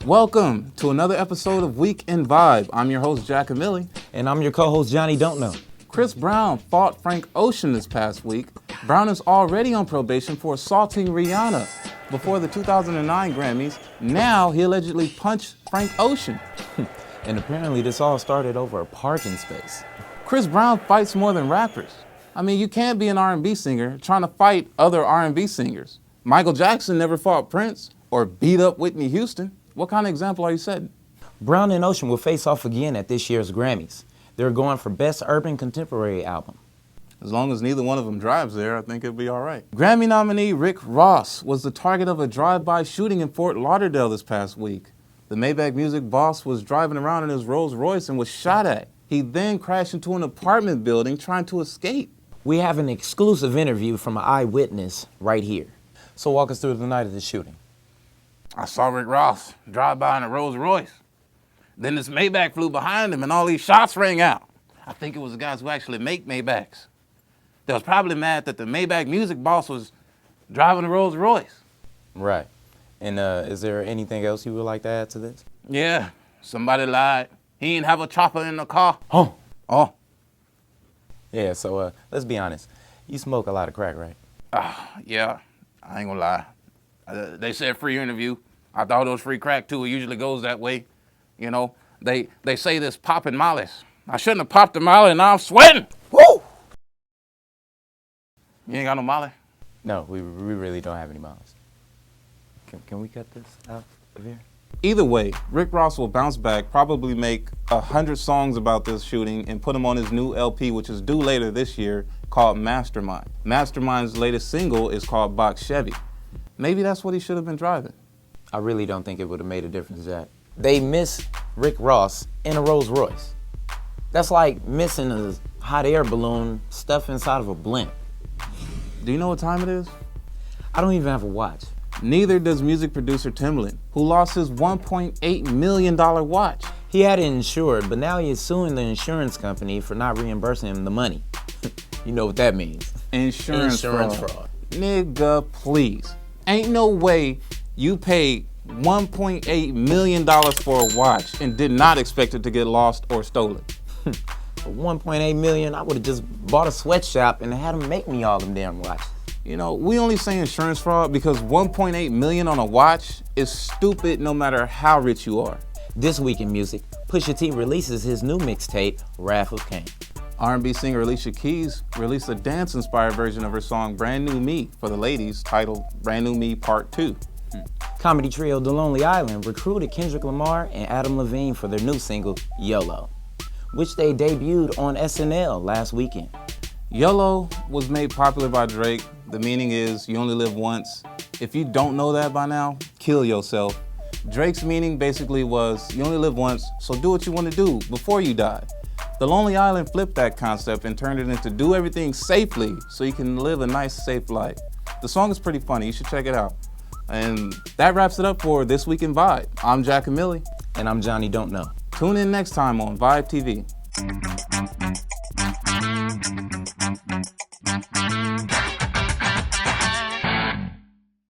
Welcome to another episode of Week in Vibe. I'm your host, Jackamilli. And I'm your co-host, Johnny Don't Kno. Chris Brown fought Frank Ocean this past week. Brown is already on probation for assaulting Rihanna before the 2009 Grammys. Now he allegedly punched Frank Ocean. And apparently this all started over a parking space. Chris Brown fights more than rappers. I mean, you can't be an R&B singer trying to fight other R&B singers. Michael Jackson never fought Prince or beat up Whitney Houston. What kind of example are you setting? Brown and Ocean will face off again at this year's Grammys. They're going for Best Urban Contemporary Album. As long as neither one of them drives there, I think it'll be all right. Grammy nominee Rick Ross was the target of a drive-by shooting in Fort Lauderdale this past week. The Maybach Music boss was driving around in his Rolls Royce and was shot at. He then crashed into an apartment building trying to escape. We have an exclusive interview from an eyewitness right here. So walk us through the night of the shooting. I saw Rick Ross drive by in a Rolls Royce. Then this Maybach flew behind him and all these shots rang out. I think it was the guys who actually make Maybachs. They was probably mad that the Maybach Music boss was driving a Rolls Royce. Right. And is there anything else you would like to add to this? Yeah, somebody lied. He didn't have a chopper in the car. Oh. Yeah, so let's be honest. You smoke a lot of crack, right? Yeah, I ain't gonna lie. They said free interview. I thought it was free crack too. It usually goes that way. You know, they say this popping mollies. I shouldn't have popped a molly and now I'm sweating. Woo! You ain't got no molly? No, we really don't have any mollies. Can we cut this out of here? Either way, Rick Ross will bounce back, probably make 100 songs about this shooting and put them on his new LP, which is due later this year, called Mastermind. Mastermind's latest single is called Box Chevy. Maybe that's what he should have been driving. I really don't think it would have made a difference, Jack. They miss Rick Ross in a Rolls Royce. That's like missing a hot air balloon stuffed inside of a blimp. Do you know what time it is? I don't even have a watch. Neither does music producer Timbaland, who lost his $1.8 million watch. He had it insured, but now he is suing the insurance company for not reimbursing him the money. You know what that means. Insurance fraud. Nigga, please. Ain't no way you paid $1.8 million for a watch and did not expect it to get lost or stolen. For $1.8 million, I would have just bought a sweatshop and had them make me all them damn watches. You know, we only say insurance fraud because $1.8 million on a watch is stupid no matter how rich you are. This week in music, Pusha T releases his new mixtape, Wrath of CAINE. R&B singer Alicia released a dance-inspired version of her song Brand New Me for the ladies titled Brand New Me Part 2. Comedy trio The Lonely Island recruited Kendrick Lamar and Adam Levine for their new single, YOLO, which they debuted on SNL last weekend. YOLO was made popular by Drake. The meaning is you only live once. If you don't know that by now, kill yourself. Drake's meaning basically was you only live once, so do what you want to do before you die. The Lonely Island flipped that concept and turned it into do everything safely so you can live a nice, safe life. The song is pretty funny. You should check it out. And that wraps it up for This Week in Vibe. I'm Jackamilli. And I'm Johnny Don't Kno. Tune in next time on Vibe TV.